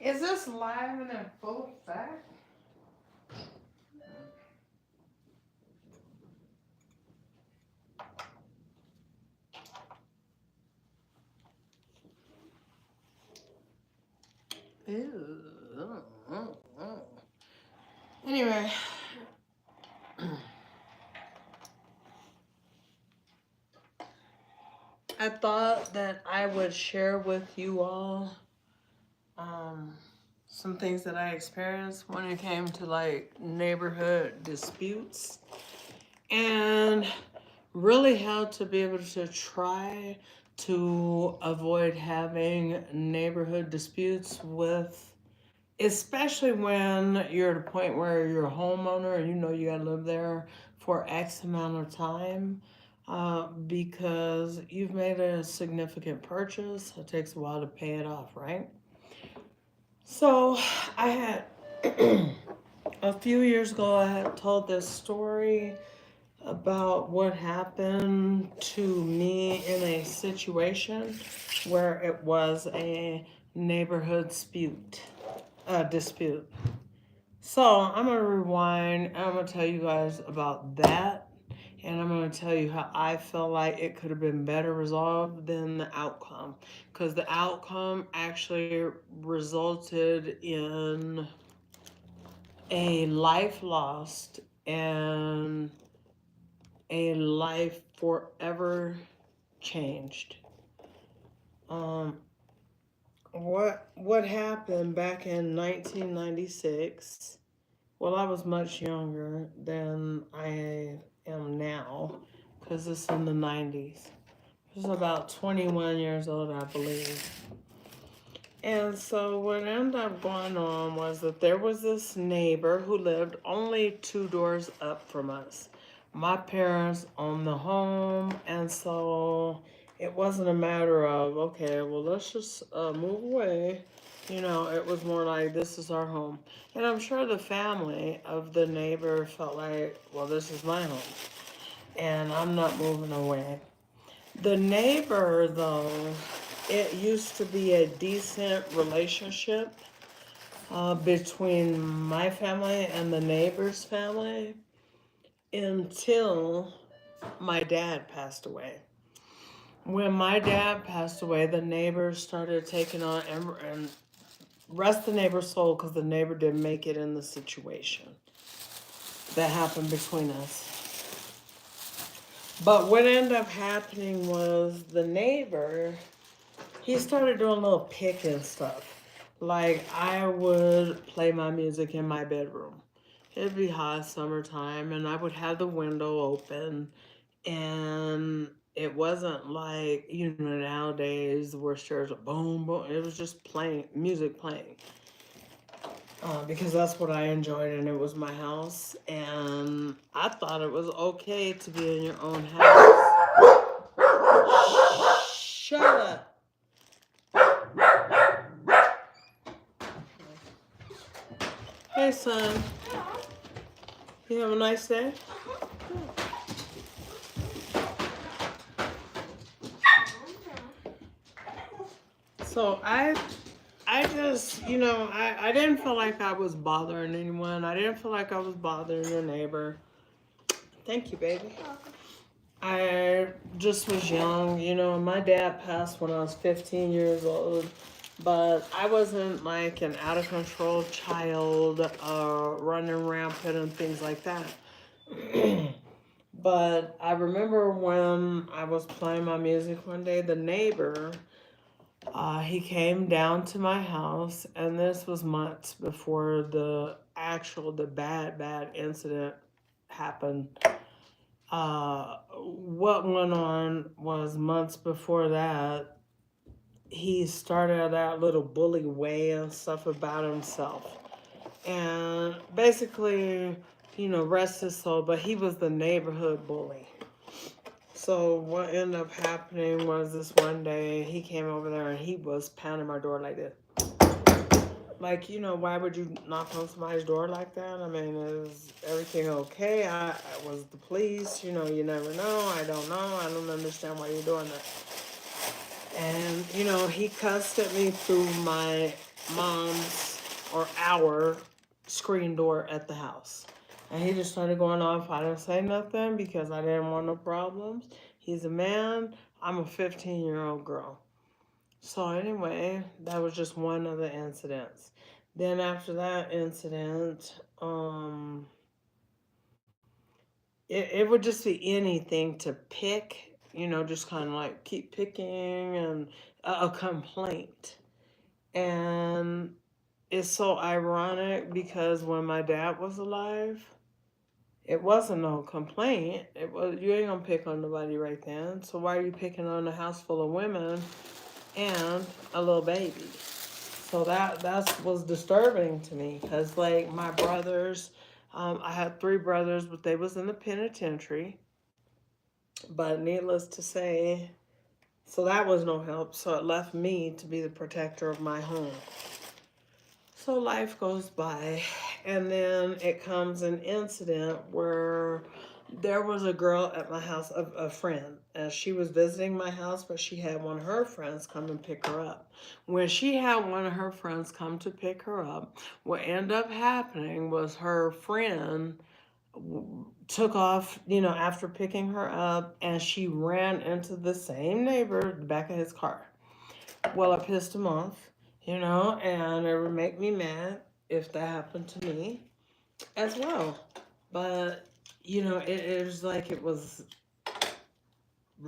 Is this live and in full effect? Ew. Anyway, I thought that I would share with you all um, some things that I experienced when it came to like neighborhood disputes, and really how to be able to try to avoid having neighborhood disputes with, especially when you're at a point where you're a homeowner and you know you gotta live there for X amount of time, because you've made a significant purchase. It takes a while to pay it off, right? So I had a few years ago, I had told this story about what happened to me in a situation where it was a neighborhood dispute. So I'm gonna rewind and I'm gonna tell you guys about that, and I'm gonna tell you how I feel like it could have been better resolved than the outcome, because the outcome actually resulted in a life lost and a life forever changed. Um, what happened back in 1996? Well, I was much younger than I am now, because it's in the 90s. I was about 21 years old, I believe. And so what ended up going on was that there was this neighbor who lived only two doors up from us. My parents owned the home, and so it wasn't a matter of, okay, well, let's just move away. You know, it was more like, this is our home. And I'm sure the family of the neighbor felt like, well, this is my home, and I'm not moving away. The neighbor, though, it used to be a decent relationship between my family and the neighbor's family until my dad passed away. When my dad passed away, the neighbors started taking on and rest the neighbor's soul, because the neighbor didn't make it in the situation that happened between us. But what ended up happening was the neighbor, he started doing a little picking stuff. Like, I would play my music in my bedroom. It'd be hot summertime, and I would have the window open, and it wasn't like, you know, nowadays where stairs are boom, boom. It was just playing, music playing. Because that's what I enjoyed, and it was my house, and I thought it was okay to be in your own house. Shut up. Hey, son. You have a nice day? So I just, you know, I didn't feel like I was bothering anyone. I didn't feel like I was bothering your neighbor. Thank you, baby. I just was young, you know. My dad passed when I was 15 years old, but I wasn't like an out of control child, running rampant and things like that. But I remember when I was playing my music one day, the neighbor, he came down to my house, and this was months before the bad incident happened. What went on was months before that, he started that little bully way and stuff about himself. And basically, you know, rest his soul, but he was the neighborhood bully. So what ended up happening was this one day he came over there and he was pounding my door like this. Like, you know, why would you knock on somebody's door like that? I mean, is everything okay? I was the police, you know, you never know. I don't know. I don't understand why you're doing that. And, you know, he cussed at me through my mom's or our screen door at the house. And he just started going off. I didn't say nothing because I didn't want no problems. He's a man. I'm a 15-year-old girl. So anyway, that was just one of the incidents. Then after that incident, it would just be anything to pick, you know, just kind of like keep picking and a complaint. And it's so ironic because when my dad was alive, it wasn't no complaint. It was, you ain't gonna pick on nobody right then. So why are you picking on a house full of women and a little baby? So that was disturbing to me because like my brothers, I had three brothers, but they was in the penitentiary. But needless to say, so that was no help. So it left me to be the protector of my home. So life goes by, and then it comes an incident where there was a girl at my house, a friend, and she was visiting my house, but she had one of her friends come and pick her up. When she had one of her friends come to pick her up, what ended up happening was her friend took off, you know, after picking her up, and she ran into the same neighbor, the back of his car. Well, I pissed him off, you know, and it would make me mad if that happened to me as well. But, you know, it was like it was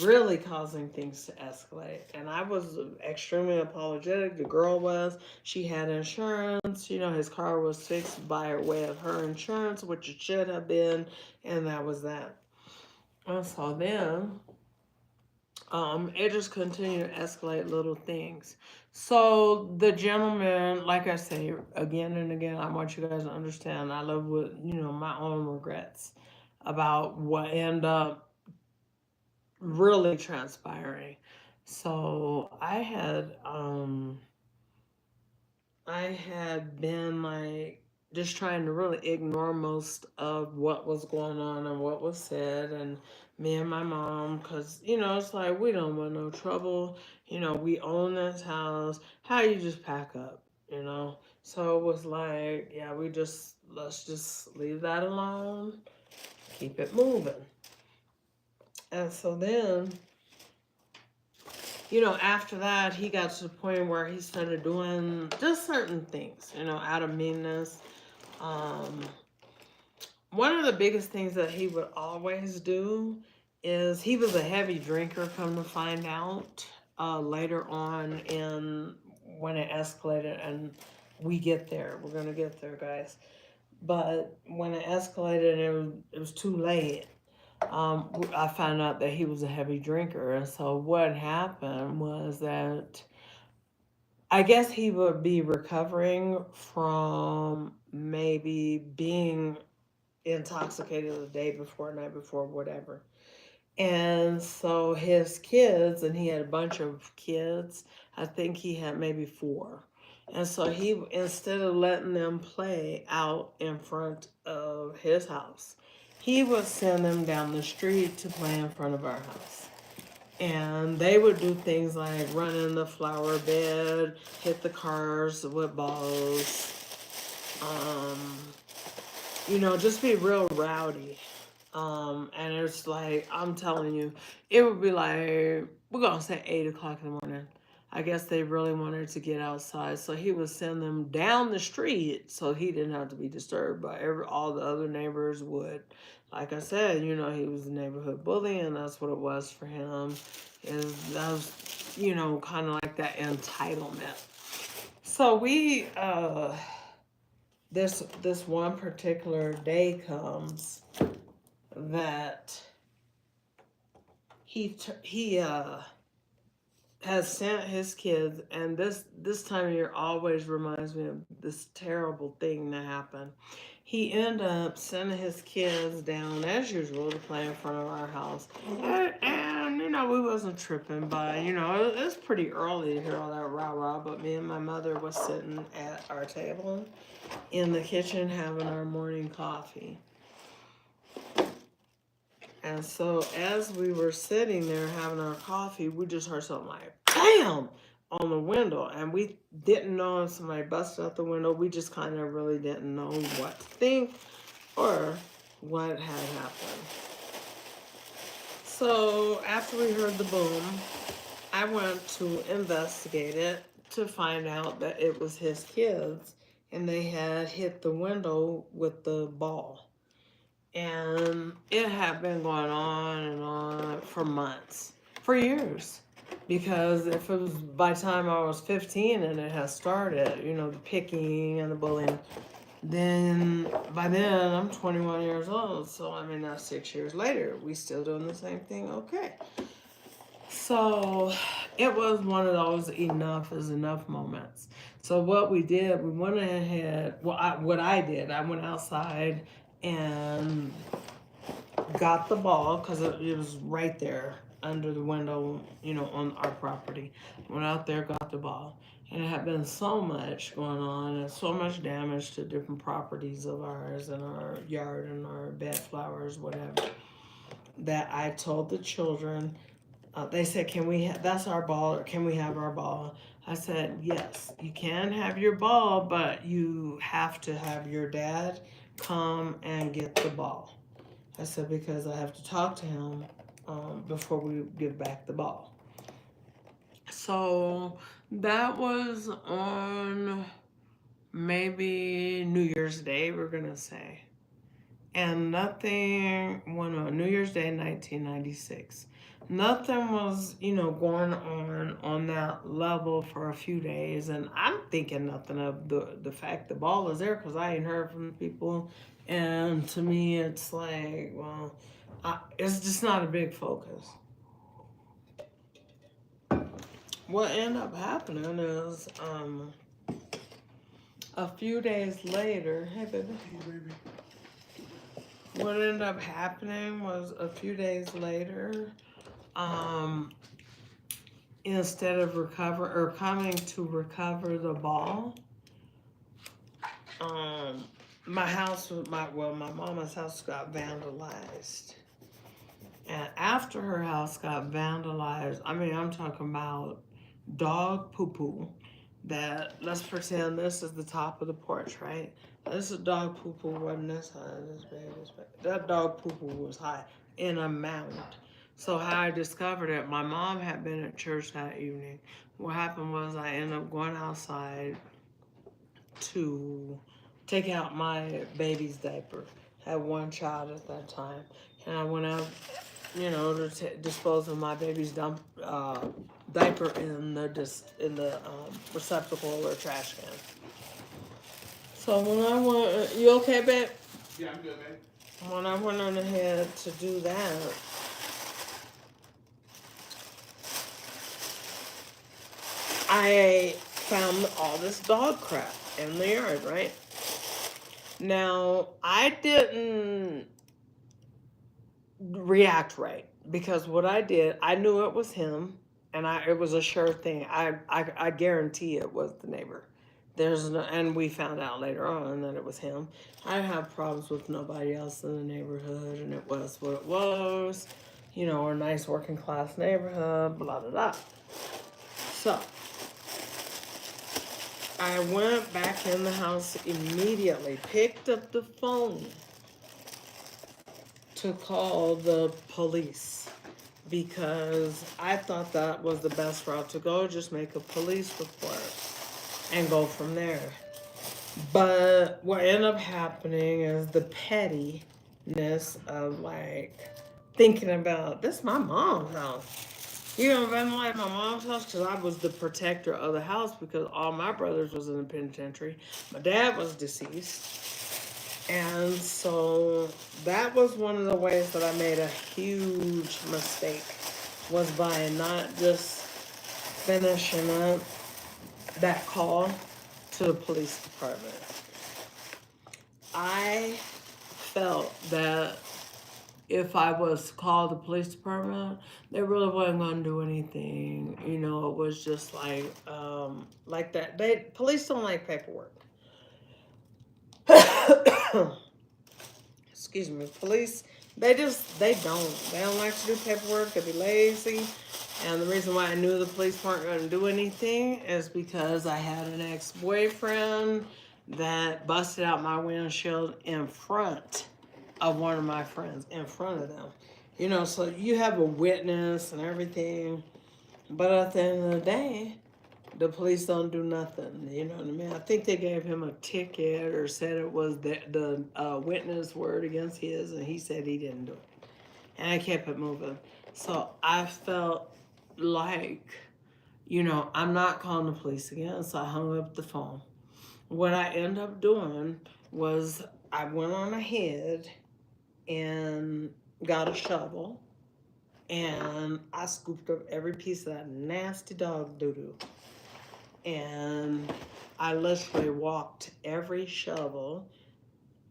really causing things to escalate. And I was extremely apologetic. The girl was. She had insurance. You know, his car was fixed by way of her insurance, which it should have been. And that was that. And so then it just continued to escalate little things. So the gentleman, like I say again and again, I want you guys to understand, I live with, you know, my own regrets about what ended up really transpiring. So I had been like just trying to really ignore most of what was going on and what was said, and me and my mom, because you know it's like we don't want no trouble. You know, we own this house. How you just pack up? You know. So it was like, yeah, let's just leave that alone, keep it moving. And so then, you know, after that, he got to the point where he started doing just certain things, you know, out of meanness. Um, One of the biggest things that he would always do is he was a heavy drinker, come to find out later on in when it escalated, and we get there. We're going to get there, guys. But when it escalated, it was too late. I found out that he was a heavy drinker. And so what happened was that I guess he would be recovering from maybe being intoxicated the day before, night before, whatever. And so his kids, and he had a bunch of kids, I think he had maybe four. And so he, instead of letting them play out in front of his house, he would send them down the street to play in front of our house. And they would do things like run in the flower bed, hit the cars with balls, um, you know, just be real rowdy. And it's like, I'm telling you, it would be like, we're going to say 8 o'clock in the morning. I guess they really wanted to get outside. So he would send them down the street so he didn't have to be disturbed by all the other neighbors would. Like I said, you know, he was a neighborhood bully, and that's what it was for him. That was, you know, kind of like that entitlement. So this one particular day comes that he has sent his kids, and this time of year always reminds me of this terrible thing that happened. He ended up sending his kids down as usual to play in front of our house, and you know we wasn't tripping, but you know it was pretty early to hear all that rah rah. But me and my mother was sitting at our table in the kitchen having our morning coffee. And so as we were sitting there having our coffee, we just heard something like bam on the window. And we didn't know if somebody busted out the window. We just kind of really didn't know what to think or what had happened. So after we heard the boom, I went to investigate it to find out that it was his kids and they had hit the window with the ball. And it had been going on and on for months, for years. Because if it was by the time I was 15 and it had started, you know, the picking and the bullying, then by then I'm 21 years old. So, I mean, that's 6 years later. We still doing the same thing. Okay. So it was one of those enough is enough moments. So what we did, we went ahead, what I did, I went outside and got the ball because it was right there under the window, you know, on our property. Went out there, got the ball. And it had been so much going on and so much damage to different properties of ours and our yard and our bed flowers, whatever, that I told the children, they said, can we that's our ball, or can we have our ball? I said, yes, you can have your ball, but you have to have your dad come and get the ball. I said, because I have to talk to him before we give back the ball. So that was on maybe New Year's Day, we're going to say. And nothing went on New Year's Day, 1996. Nothing was, you know, going on that level for a few days. And I'm thinking nothing of the fact the ball is there because I ain't heard from the people. And to me, it's like, well, it's just not a big focus. What ended up happening is a few days later, hey, baby. Hey, baby. What ended up happening was a few days later, instead of coming to recover the ball, my mama's house got vandalized. And after her house got vandalized, I mean, I'm talking about dog poo-poo. That, let's pretend this is the top of the porch, right? This is dog poo-poo wasn't this high, this big. That dog poo-poo was high in a mound. So how I discovered it, my mom had been at church that evening. What happened was I ended up going outside to take out my baby's diaper. I had one child at that time. And I went out, you know, to dispose of my baby's diaper in the receptacle or trash can. So when I went, you okay, babe? Yeah, I'm good, babe. When I went on ahead to do that, I found all this dog crap in the yard, right? Now, I didn't react right because what I did, I knew it was him, and it was a sure thing. I guarantee it was the neighbor. And we found out later on that it was him. I have problems with nobody else in the neighborhood, and it was what it was. You know, a nice working class neighborhood, blah, blah, blah. So, I went back in the house immediately, picked up the phone to call the police because I thought that was the best route to go, just make a police report and go from there. But what ended up happening is the pettiness of like thinking about, this is my mom's house. You know, vandalize my mom's house because I was the protector of the house because all my brothers was in the penitentiary. My dad was deceased. And so that was one of the ways that I made a huge mistake, was by not just finishing up that call to the police department. I felt that if I was to call the police department, they really wasn't gonna do anything. You know, it was just like that. Police don't like paperwork. Excuse me. Police They don't. They don't like to do paperwork. They be lazy. And the reason why I knew the police weren't going to do anything is because I had an ex-boyfriend that busted out my windshield in front of one of my friends, in front of them. You know, so you have a witness and everything. But at the end of the day, the police don't do nothing. You know what I mean? I think they gave him a ticket or said it was the witness word against his, and he said he didn't do it. And I kept it moving. So I felt like, you know, I'm not calling the police again. So I hung up the phone. What I ended up doing was I went on ahead and got a shovel and I scooped up every piece of that nasty dog doo-doo. And I literally walked every shovel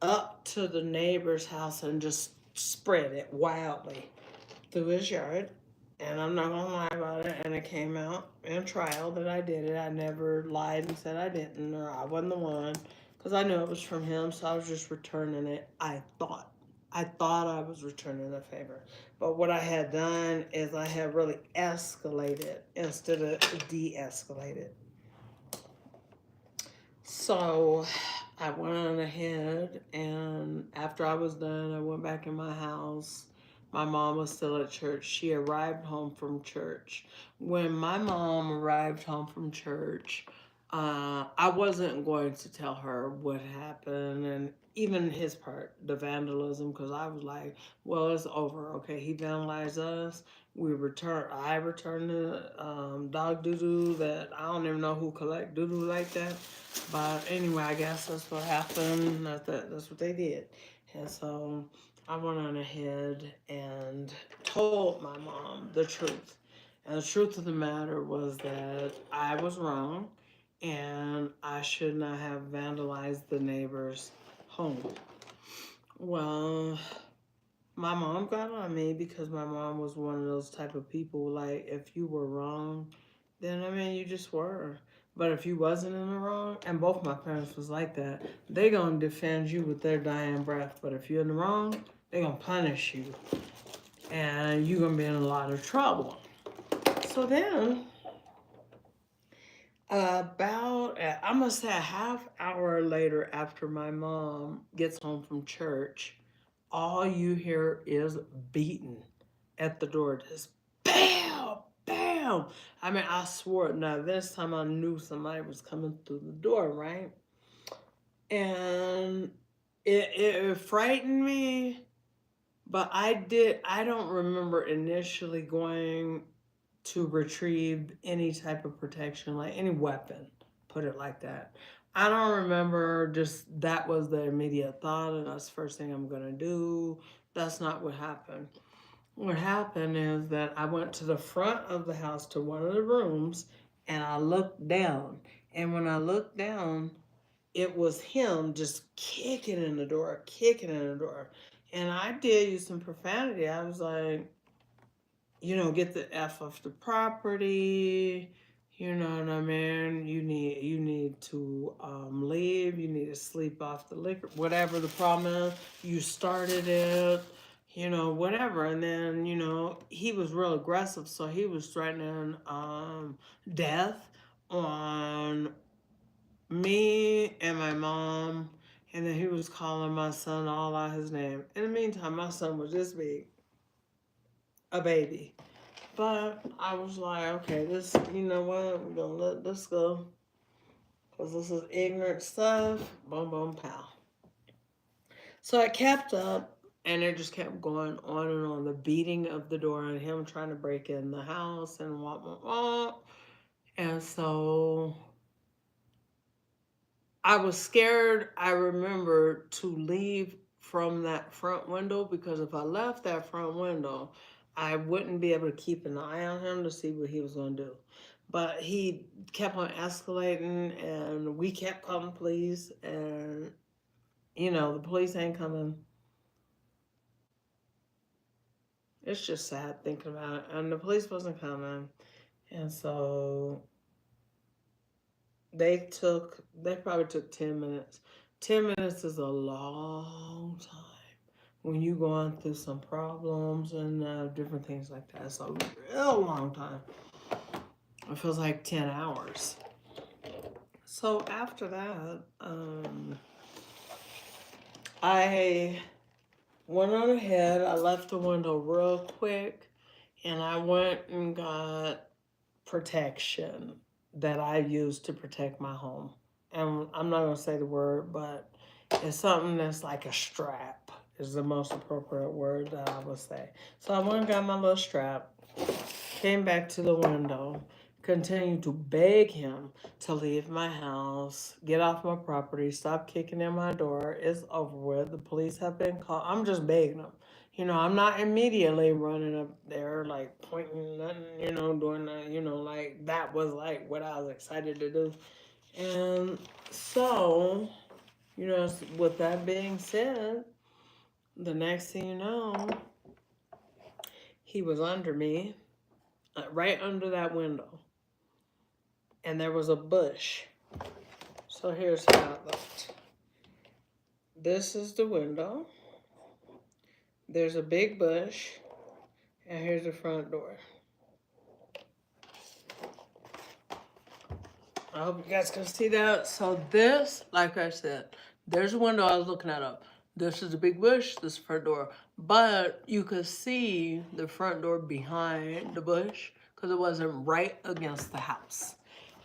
up to the neighbor's house and just spread it wildly through his yard. And I'm not gonna lie about it. And it came out in trial that I did it. I never lied and said I didn't, or I wasn't the one, because I knew it was from him. So I was just returning it. I thought I was returning a favor. But what I had done is I had really escalated instead of de-escalated. So I went on ahead, and after I was done, I went back in my house. My mom was still at church. She arrived home from church. When my mom arrived home from church, I wasn't going to tell her what happened and even his part, the vandalism, because I was like, well, it's over. Okay, he vandalized us. I returned the dog doo-doo that I don't even know who collect doo-doo like that. But anyway, I guess that's what happened. That's what they did. And so I went on ahead and told my mom the truth. And the truth of the matter was that I was wrong and I should not have vandalized the neighbor's home. Well, my mom got on me because my mom was one of those type of people, like, if you were wrong, then, I mean, you just were. But if you wasn't in the wrong, and both my parents was like that, they gonna defend you with their dying breath. But if you're in the wrong, they gonna punish you. And you gonna be in a lot of trouble. So then, about, I'm gonna say a half hour later after my mom gets home from church, all you hear is beating at the door. Just bam, bam. I mean, I swore. Now, this time I knew somebody was coming through the door, right? And it frightened me, but I don't remember initially going to retrieve any type of protection, like any weapon, put it like that. I don't remember, just that was the immediate thought and that's the first thing I'm gonna do. That's not what happened. What happened is that I went to the front of the house to one of the rooms and I looked down. And when I looked down, it was him just kicking in the door, kicking in the door. And I did use some profanity. I was like, you know, get the F off the property. You know what I mean? You need to leave. You need to sleep off the liquor. Whatever the problem is, you started it. You know, whatever. And then, you know, he was real aggressive, so he was threatening death on me and my mom. And then he was calling my son all out his name. In the meantime, my son was this big, a baby. But I was like, okay, this, you know what, we're gonna let this go. Because this is ignorant stuff. Boom, boom, pow. So it kept up, and it just kept going on and on. The beating of the door and him trying to break in the house and what. And so I was scared, I remember, to leave from that front window, because if I left that front window, I wouldn't be able to keep an eye on him to see what he was going to do. But he kept on escalating, and we kept calling the police, and, you know, the police ain't coming. It's just sad thinking about it. And the police wasn't coming. And so they probably took 10 minutes. 10 minutes is a long time when you going through some problems and different things like that. It's a real long time. It feels like 10 hours. So after that, I went on ahead. I left the window real quick, and I went and got protection that I use to protect my home. And I'm not gonna say the word, but it's something that's like a strap is the most appropriate word that I would say. So I went and got my little strap, came back to the window, continued to beg him to leave my house, get off my property, stop kicking in my door. It's over with. The police have been called. I'm just begging him. You know, I'm not immediately running up there, like pointing nothing, doing that, like that was like what I was excited to do. And so, with that being said, the next thing you know, he was under me, right under that window. And there was a bush. So here's how it looked. This is the window. There's a big bush. And here's the front door. I hope you guys can see that. So this, like I said, there's a window I was looking at up. This is a big bush, this is the front door. But you could see the front door behind the bush because it wasn't right against the house.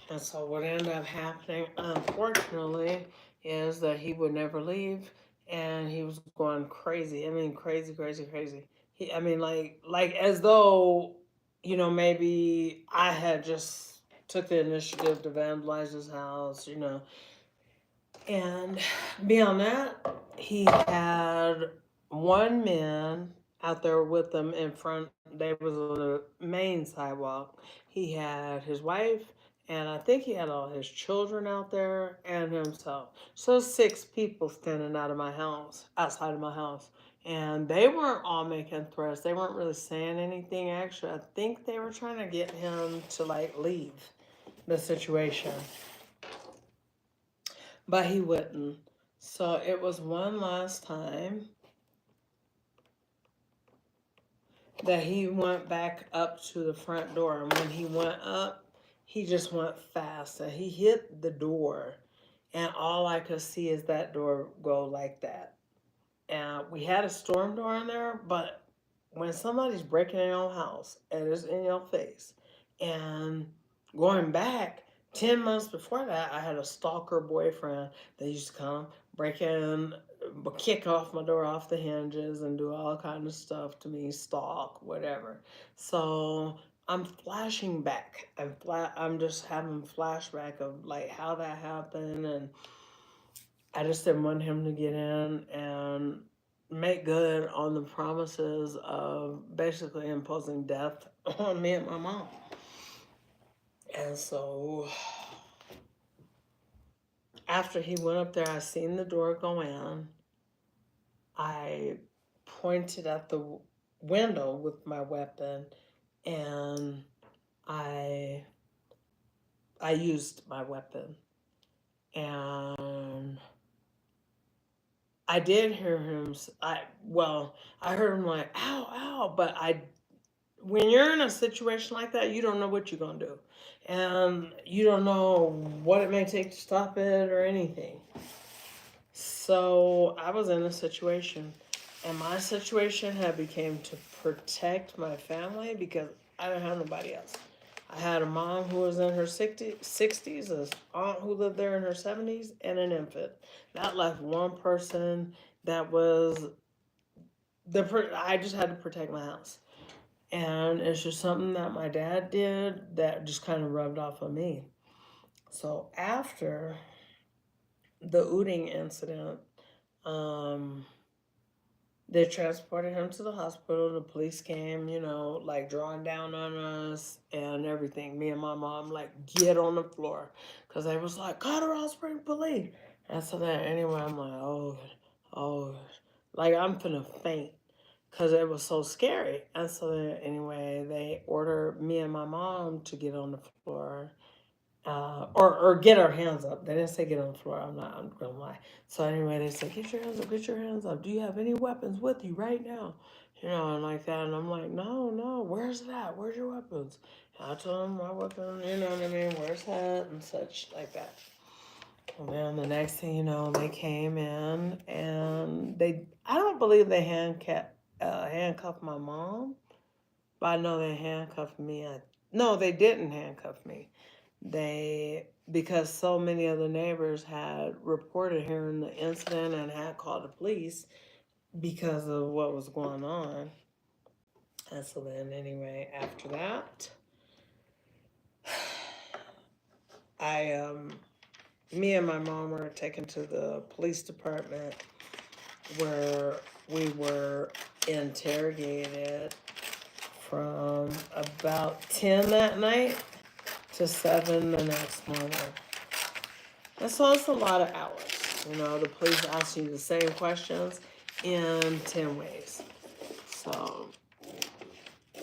And so what ended up happening, unfortunately, is that he would never leave, and he was going crazy. I mean, crazy, crazy, crazy. Like as though, maybe I had just took the initiative to vandalize his house, And beyond that, he had one man out there with them in front. They was on the main sidewalk. He had his wife, and I think he had all his children out there and himself. So 6 people standing outside of my house. And they weren't all making threats. They weren't really saying anything. Actually, I think they were trying to get him to like leave the situation. But he wouldn't. So it was one last time that he went back up to the front door. And when he went up, he just went fast. And he hit the door. And all I could see is that door go like that. And we had a storm door in there, but when somebody's breaking in your house and it's in your face, and going back 10 months before that, I had a stalker boyfriend that used to come, break in, kick off my door off the hinges and do all kinds of stuff to me, stalk, whatever. So I'm flashing back. I'm just having flashback of like how that happened, and I just didn't want him to get in and make good on the promises of basically imposing death on me and my mom. And so after he went up there, I seen the door go in. I pointed at the window with my weapon, and I used my weapon. And I did hear him. I heard him like, "Ow, ow!" But when you're in a situation like that, you don't know what you're gonna do, and you don't know what it may take to stop it or anything. So I was in a situation, and my situation had became to protect my family because I didn't have nobody else. I had a mom who was in her 60s, an aunt who lived there in her 70s, and an infant. That left one person that was I just had to protect my house. And it's just something that my dad did that just kind of rubbed off on me. So after the ooting incident, they transported him to the hospital. The police came, like drawing down on us and everything. Me and my mom, like, get on the floor. Because they was like, Colorado Springs police. And so then, anyway, I'm like, oh. Like, I'm finna faint. Because it was so scary. And so then, anyway, they ordered me and my mom to get on the floor. or get our hands up. They didn't say get on the floor. I'm gonna lie. So anyway, they said get your hands up, get your hands up. Do you have any weapons with you right now? You know, and like that. And I'm like, no. Where's that? Where's your weapons? And I told them my weapon. You know what I mean? Where's that and such like that. And then the next thing you know, they came in and I don't believe they handcuffed my mom, but I know they handcuffed me. No, they didn't handcuff me. Because so many of the neighbors had reported hearing the incident and had called the police because of what was going on. And so then, anyway, after that, me and my mom were taken to the police department where we were interrogated from about 10 that night to 7 the next morning. And so it's a lot of hours. You know, the police ask you the same questions in 10 ways. So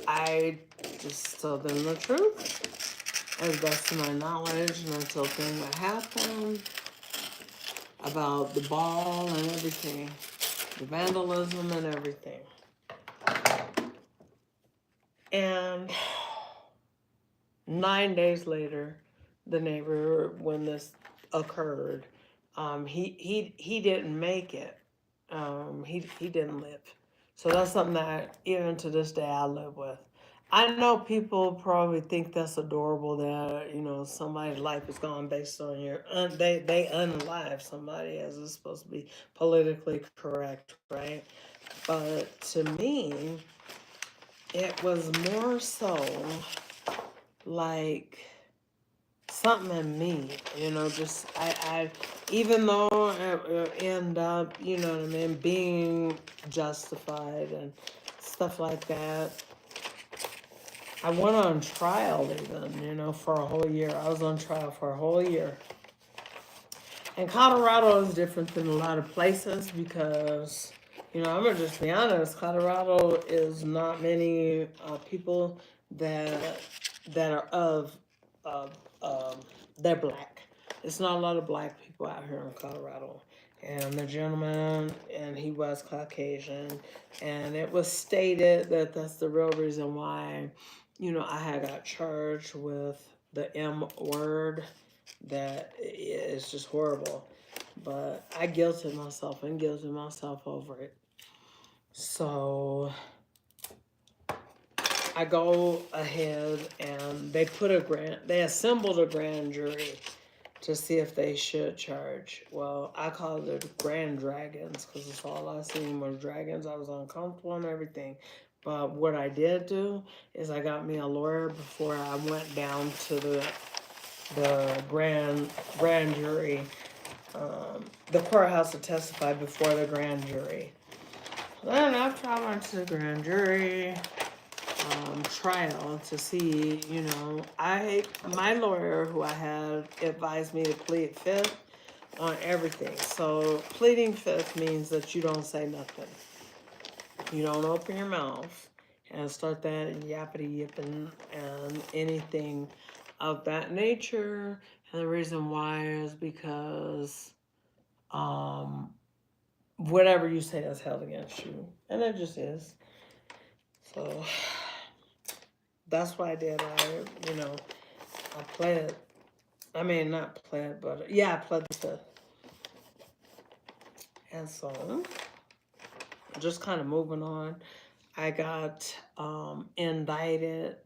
I just told them the truth as best of my knowledge, and until things that happened about the ball and everything, the vandalism and everything. And 9 days later, the neighbor, when this occurred, he didn't make it. He didn't live. So that's something that even to this day I live with. I know people probably think that's adorable that, you know, somebody's life is gone based on they unalive somebody, as it's supposed to be politically correct, right? But to me, it was more so like something in me, you know, just I even though it end up, you know what I mean, being justified and stuff like that. I went on trial even, you know, for a whole year. I was on trial for a whole year. And Colorado is different than a lot of places because, you know, I'm gonna just be honest. Colorado is not many people that are of they're black. It's not a lot of black people out here in Colorado. And the gentleman, and he was Caucasian, and it was stated that that's the real reason why, you know, I had got charged with the M word. That is just horrible. But I guilted myself over it. So I go ahead and they assembled a grand jury to see if they should charge. Well, I called it Grand Dragons because it's all I seen was dragons. I was uncomfortable and everything. But what I did do is I got me a lawyer before I went down to the grand jury, the courthouse to testify before the grand jury. Then after I went to the grand jury trial to see, you know, my lawyer who I had advised me to plead fifth on everything. So pleading fifth means that you don't say nothing. You don't open your mouth and start that yappity yipping and anything of that nature. And the reason why is because whatever you say is held against you. And it just is. So that's what I did. I pled. I mean, not pled, but yeah, I pled the fifth. And so, just kind of moving on, I got indicted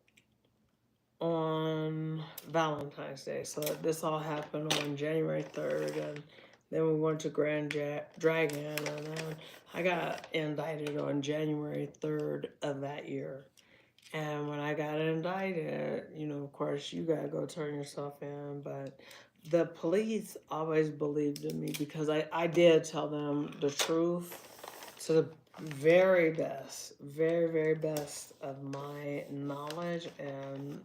on Valentine's Day. So this all happened on January 3rd, and then we went to Grand Dragon, and then I got indicted on January 3rd of that year. And when I got indicted, you know, of course, you gotta go turn yourself in, but the police always believed in me because I did tell them the truth to the very best, very, very best of my knowledge and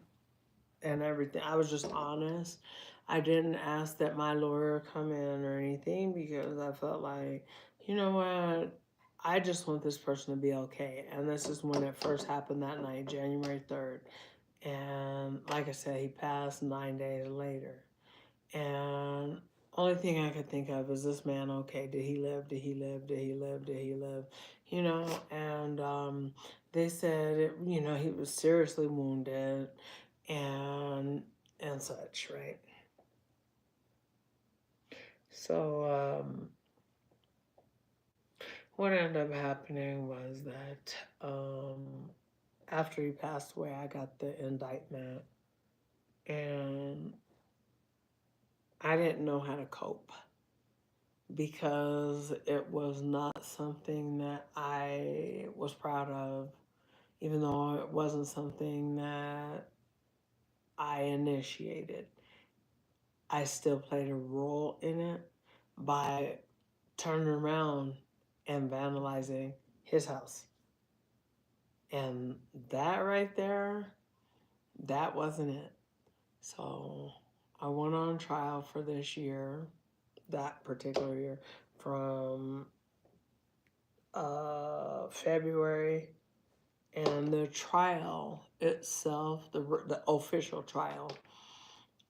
everything. I was just honest. I didn't ask that my lawyer come in or anything because I felt like, you know what, I just want this person to be okay. And this is when it first happened that night, January 3rd. And like I said, he passed 9 days later. And only thing I could think of is this man okay? Did he live? Did he live? Did he live? Did he live? You know, and they said, you know, he was seriously wounded and such, right? So what ended up happening was that after he passed away, I got the indictment, and I didn't know how to cope because it was not something that I was proud of, even though it wasn't something that I initiated. I still played a role in it by turning around and vandalizing his house. And that right there, that wasn't it. So I went on trial for this year, that particular year, from February, and the trial itself, the official trial,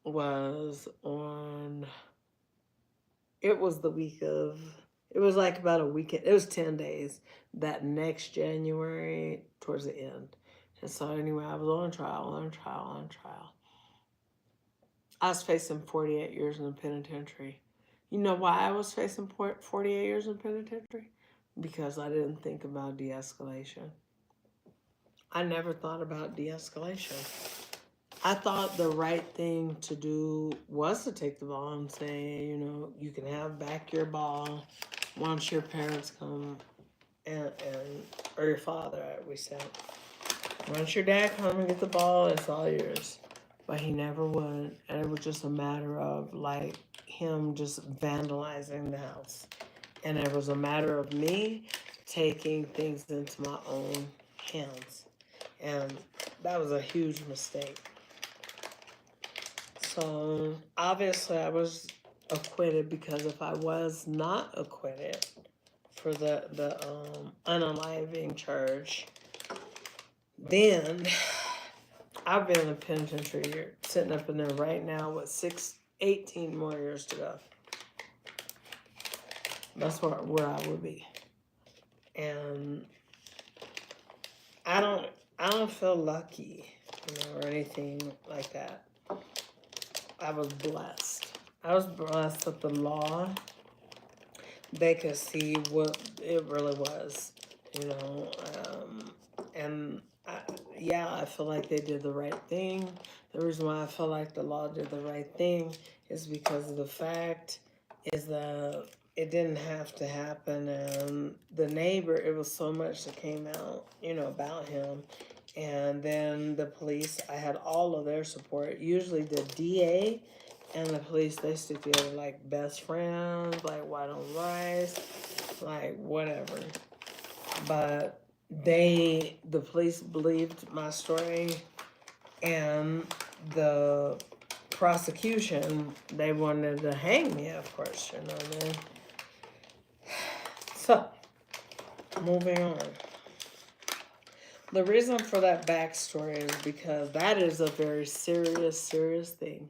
was on. It was the week of. It was like about a weekend. It was 10 days. That next January, towards the end, and so anyway, I was on trial. I was facing 48 years in the penitentiary. You know why I was facing 48 years in penitentiary? Because I didn't think about de-escalation. I never thought about de-escalation. I thought the right thing to do was to take the ball and say, you know, you can have back your ball once your parents come and or your father, we said. Once your dad come and get the ball, it's all yours. But he never would, and it was just a matter of like him just vandalizing the house. And it was a matter of me taking things into my own hands. And that was a huge mistake. So obviously I was acquitted, because if I was not acquitted for the unaliving charge, then I've been in the penitentiary, sitting up in there right now with 18 more years to go. That's where I would be. And I don't feel lucky, you know, or anything like that. I was blessed. I was blessed with the law. They could see what it really was, you know, and I feel like they did the right thing. The reason why I feel like the law did the right thing is because of the fact is that it didn't have to happen. And the neighbor, it was so much that came out, you know, about him. And then the police, I had all of their support. Usually the DA and the police, they stick together like best friends, like white on rice, like whatever. But the police believed my story, and the prosecution, they wanted to hang me, of course, you know what I mean? So, moving on. The reason for that backstory is because that is a very serious thing.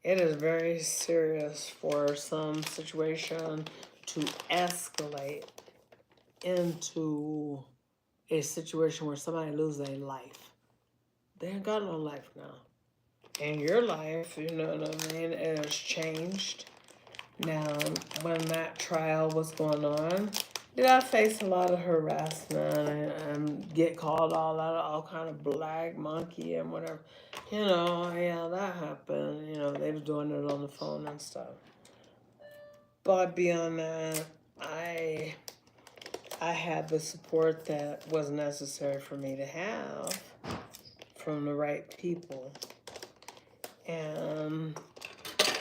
It is very serious for some situation to escalate into a situation where somebody loses their life. They ain't got no life now. And your life, you know what I mean, it has changed. Now, when that trial was going on, did I face a lot of harassment and get called all kind of black monkey and whatever? You know, yeah, that happened. You know, they were doing it on the phone and stuff. But beyond that, I had the support that was necessary for me to have from the right people. And,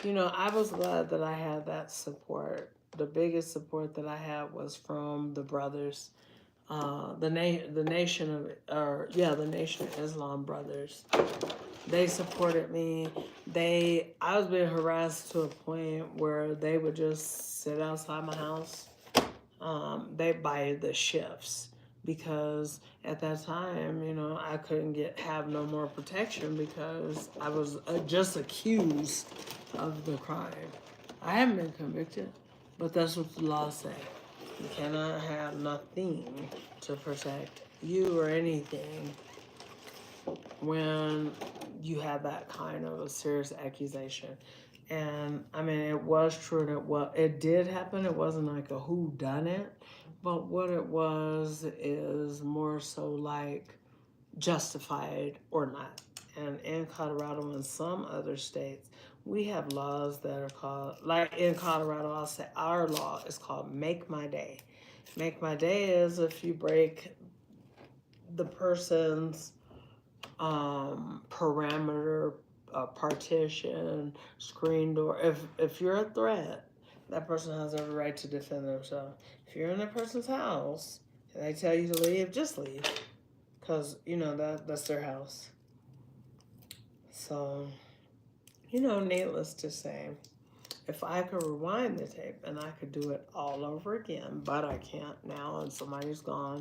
you know, I was glad that I had that support. The biggest support that I had was from the brothers, the Nation of Islam brothers. They supported me. I was being harassed to a point where they would just sit outside my house. They buy the shifts. because at that time, you know, I couldn't have no more protection because I was just accused of the crime. I haven't been convicted, but that's what the law say. You cannot have nothing to protect you or anything when you have that kind of a serious accusation. And I mean, it was true that it did happen. It wasn't like a who done it, but what it was is more so like justified or not. And in Colorado and some other states, we have laws that are called, like in Colorado, I'll say our law is called Make My Day. Make My Day is if you break the person's parameter, partition, screen door. If you're a threat, that person has every right to defend themselves. If you're in that person's house and they tell you to leave, just leave, because you know that's their house. So, you know, needless to say, if I could rewind the tape and I could do it all over again, but I can't now and somebody's gone,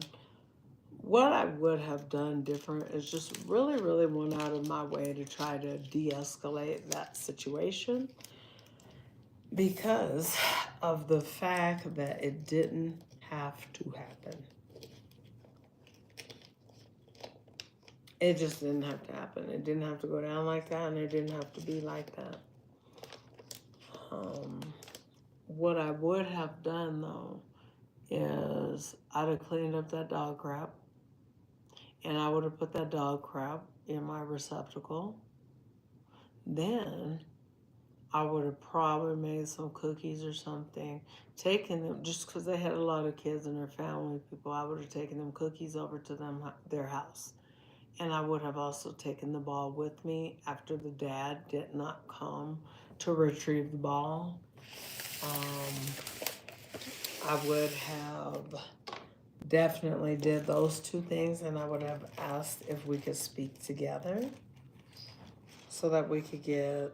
what I would have done different is just really, really went out of my way to try to de-escalate that situation because of the fact that it didn't have to happen. It just didn't have to happen. It didn't have to go down like that, and it didn't have to be like that. What I would have done, though, is I'd have cleaned up that dog crap, and I would have put that dog crap in my receptacle. Then I would have probably made some cookies or something, taken them, just because they had a lot of kids and their family people, I would have taken them cookies over to their house. And I would have also taken the ball with me after the dad did not come to retrieve the ball. I would have definitely did those two things, and I would have asked if we could speak together so that we could get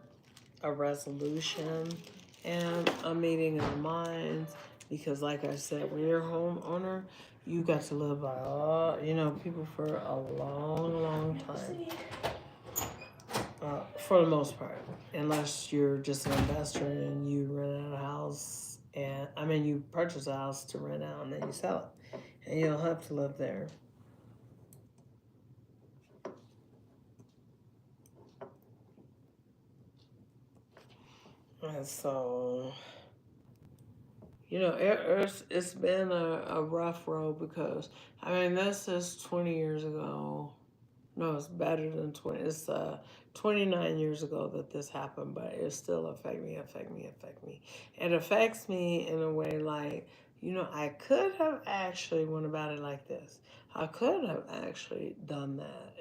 a resolution and a meeting of the minds. Because like I said, when you're a homeowner, you got to live by people for a long, long time. For the most part, unless you're just an investor and you rent out a house, you purchase a house to rent out and then you sell it, and you don't have to live there. And so, it's been a rough road because, this is 20 years ago. No, it's better than 20. It's 29 years ago that this happened, but it still affect me. It affects me in a way like, I could have actually went about it like this. I could have actually done that,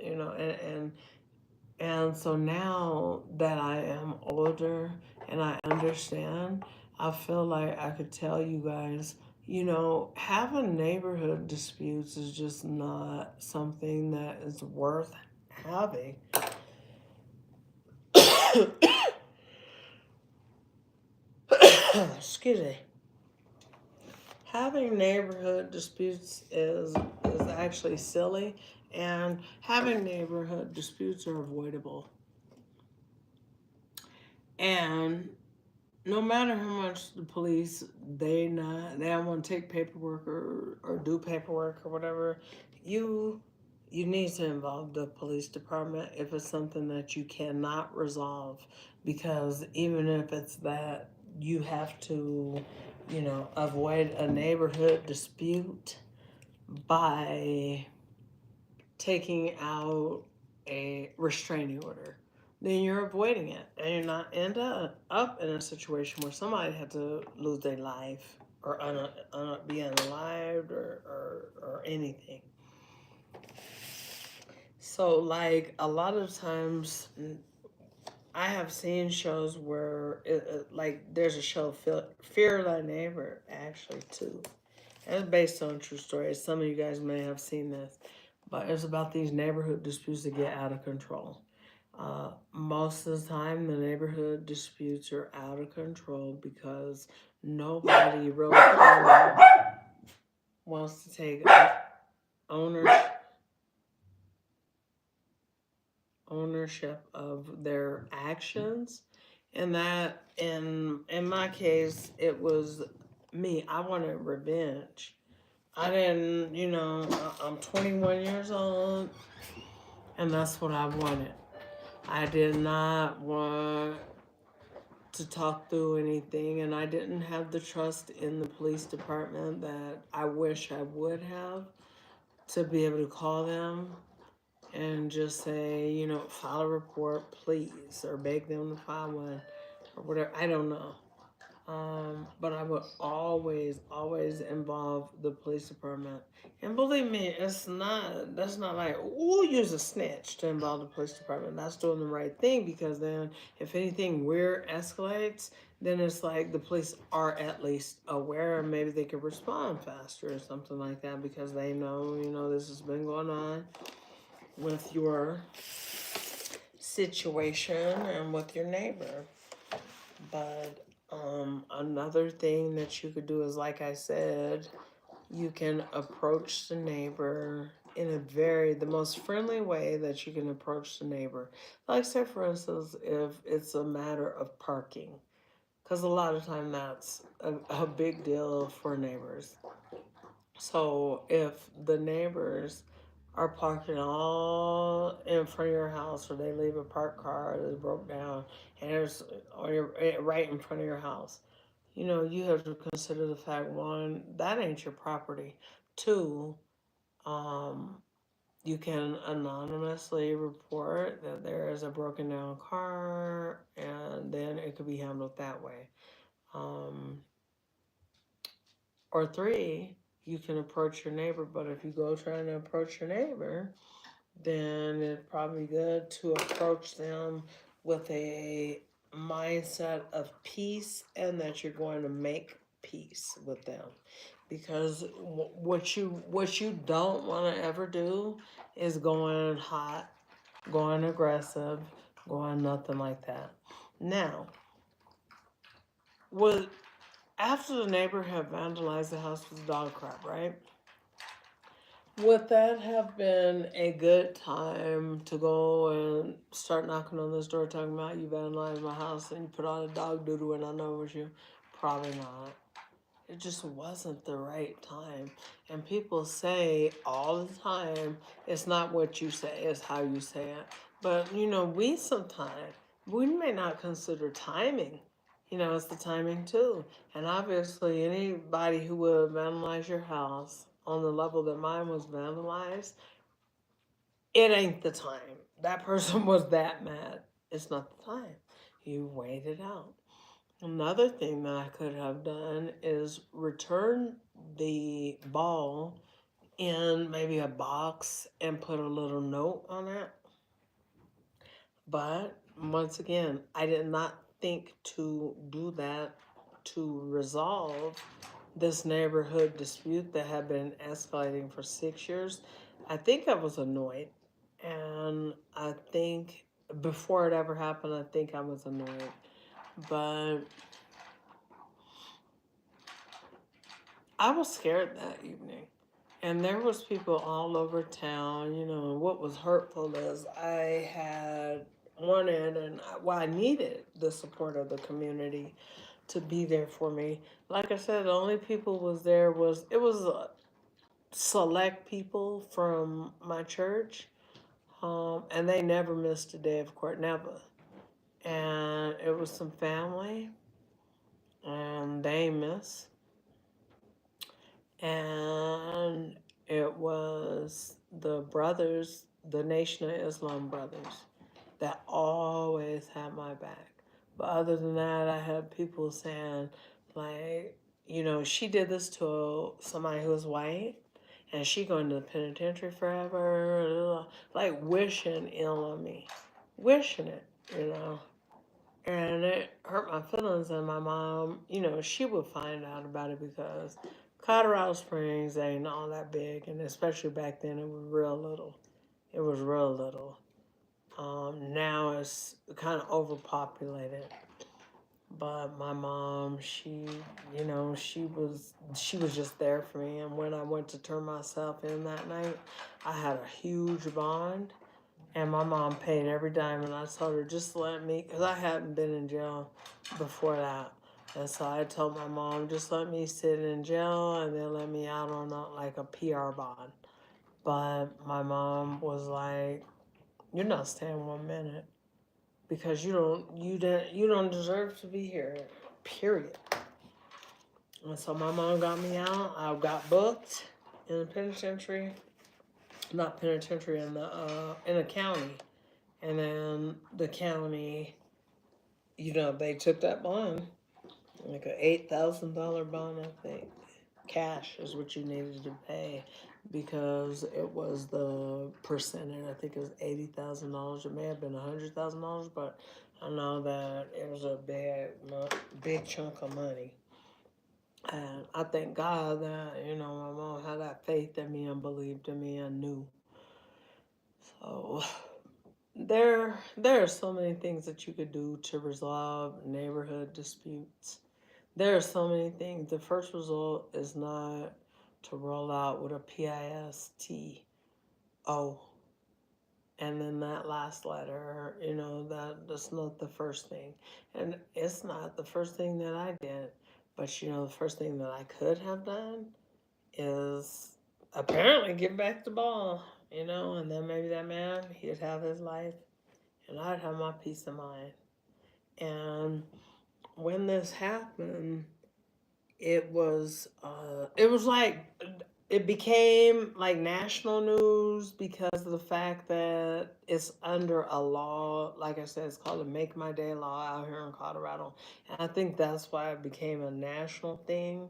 and so now that I am older and I understand, I feel like I could tell you guys, having neighborhood disputes is just not something that is worth having. Excuse me. Having neighborhood disputes is actually silly, and having neighborhood disputes are avoidable. And no matter how much the police they don't want to take paperwork or do paperwork or whatever, you need to involve the police department if it's something that you cannot resolve, because even if it's that you have to avoid a neighborhood dispute by taking out a restraining order, then you're avoiding it, and you're not end up in a situation where somebody had to lose their life or be unalived or anything. So, like, a lot of times, I have seen shows where, there's a show, Fear Thy Neighbor, actually, too. And it's based on a true story. Some of you guys may have seen this, but it's about these neighborhood disputes that get out of control. Most of the time, the neighborhood disputes are out of control because nobody really wants to take ownership of their actions, and that in my case it was me. I wanted revenge. I didn't, I'm 21 years old, and that's what I wanted. I did not want to talk through anything, and I didn't have the trust in the police department that I wish I would have, to be able to call them and just say, file a report, please, or beg them to file one, or whatever. I don't know. But I would always involve the police department. And believe me, that's not like, we'll use a snitch to involve the police department. That's doing the right thing, because then if anything weird escalates, then it's like the police are at least aware, and maybe they could respond faster or something like that, because they know, this has been going on with your situation and with your neighbor. But another thing that you could do is, like I said, you can approach the neighbor in the most friendly way that you can approach the neighbor. Like, say, for instance, if it's a matter of parking, because a lot of time that's a big deal for neighbors. So if the neighbors are parking all in front of your house, or they leave a parked car that's broke down, and or you're right in front of your house, you have to consider the fact, one, that ain't your property. Two, um, you can anonymously report that there is a broken down car, and then it could be handled that way. Or three, you can approach your neighbor, but if you go trying to approach your neighbor, then it's probably good to approach them with a mindset of peace, and that you're going to make peace with them. Because what you don't want to ever do is going hot, going aggressive, going nothing like that. Now, after the neighbor had vandalized the house with dog crap, right? Would that have been a good time to go and start knocking on this door talking about, you vandalized my house and you put on a dog doodle and I know it was you? Probably not. It just wasn't the right time. And people say all the time, it's not what you say, it's how you say it. But, we may not consider timing. It's the timing too. And obviously, anybody who would vandalize your house on the level that mine was vandalized, it ain't the time. That person was that mad. It's not the time. You wait it out. Another thing that I could have done is return the ball in maybe a box and put a little note on it. But once again, I did not think to do that to resolve this neighborhood dispute that had been escalating for 6 years. I think I was annoyed. And I think before it ever happened, I think I was annoyed. But I was scared that evening. And there was people all over town, what was hurtful is I had wanted, and I needed the support of the community to be there for me. Like I said, the only people it was select people from my church, and they never missed a day of court, never. And it was some family, and they missed. And it was the brothers, the Nation of Islam brothers, that always had my back. But other than that, I had people saying, like, she did this to somebody who was white, and she going to the penitentiary forever, like wishing ill on me, wishing it, And it hurt my feelings, and my mom, she would find out about it, because Colorado Springs ain't all that big, and especially back then, it was real little. It was real little. Now it's kind of overpopulated. But my mom, she, you know, she was just there for me. And when I went to turn myself in that night, I had a huge bond. And my mom paid every dime, and I told her, just let me, because I hadn't been in jail before that. And so I told my mom, just let me sit in jail and then let me out on like a PR bond. But my mom was like, you're not staying 1 minute because you don't deserve to be here, period. And so my mom got me out. I got booked in the penitentiary, not penitentiary, in a county. And then the county, you know, they took that bond, like a $8,000 bond, I think. Cash is what you needed to pay because it was the percentage. I think it was $80,000. It may have been $100,000, but I know that it was a big chunk of money. And I thank God that, you know, my mom had that faith in me and believed in me and knew. So there are so many things that you could do to resolve neighborhood disputes. There are so many things. The first result is not to roll out with a PISTO. And then that last letter, you know, that's not the first thing. And it's not the first thing that I did. But, you know, the first thing that I could have done is apparently get back the ball, you know, and then maybe that man, he'd have his life and I'd have my peace of mind. And when this happened, it was like it became like national news because of the fact that it's under a law. Like I said, it's called a Make My Day law out here in Colorado. And I think that's why it became a national thing.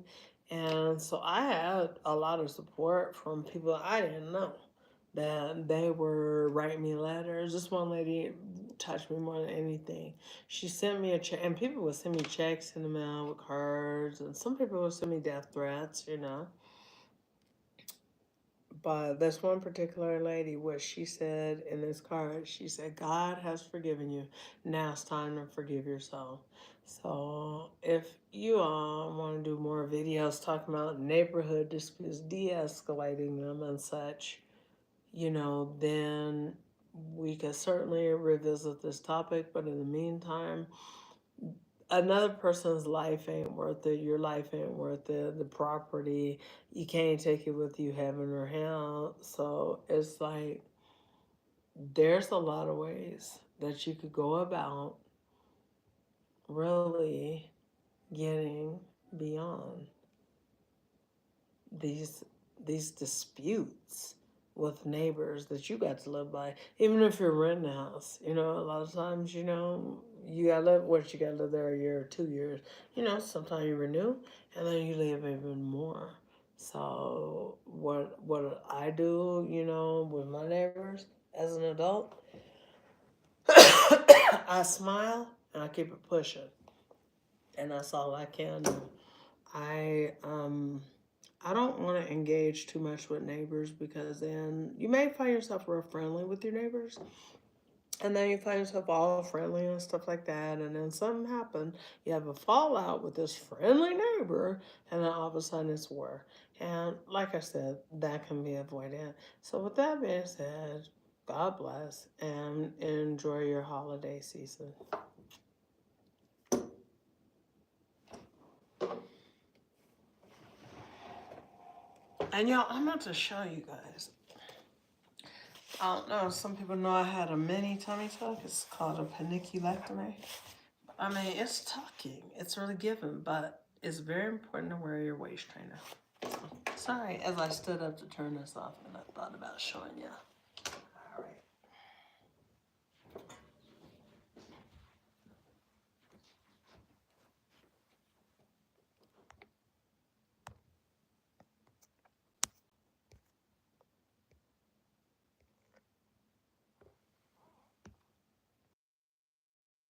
And so I had a lot of support from people I didn't know that they were writing me letters. This one lady touched me more than anything. She sent me a check, and people would send me checks in the mail with cards, and some people would send me death threats, you know. But this one particular lady, what she said in this card, she said, God has forgiven you. Now it's time to forgive yourself. So if you all want to do more videos talking about neighborhood disputes, de-escalating them and such, you know, then we could certainly revisit this topic. But in the meantime, another person's life ain't worth it. Your life ain't worth it. The property, you can't take it with you, heaven or hell. So it's like, there's a lot of ways that you could go about really getting beyond these disputes with neighbors that you got to live by. Even if you're renting a house, you know, a lot of times, you know, you gotta live there a year or 2 years. You know, sometimes you renew and then you live even more. So what I do, you know, with my neighbors as an adult, I smile and I keep it pushing. And that's all I can do. I don't want to engage too much with neighbors because then you may find yourself real friendly with your neighbors. And then you find yourself all friendly and stuff like that. And then something happened. You have a fallout with this friendly neighbor. And then all of a sudden it's war. And like I said, that can be avoided. So with that being said, God bless and enjoy your holiday season. And y'all, I'm about to show you guys. I don't know, some people know I had a mini tummy tuck. It's called a paniculectomy. I mean, it's tucking. It's really given, but it's very important to wear your waist trainer. Sorry, as I stood up to turn this off and I thought about showing you.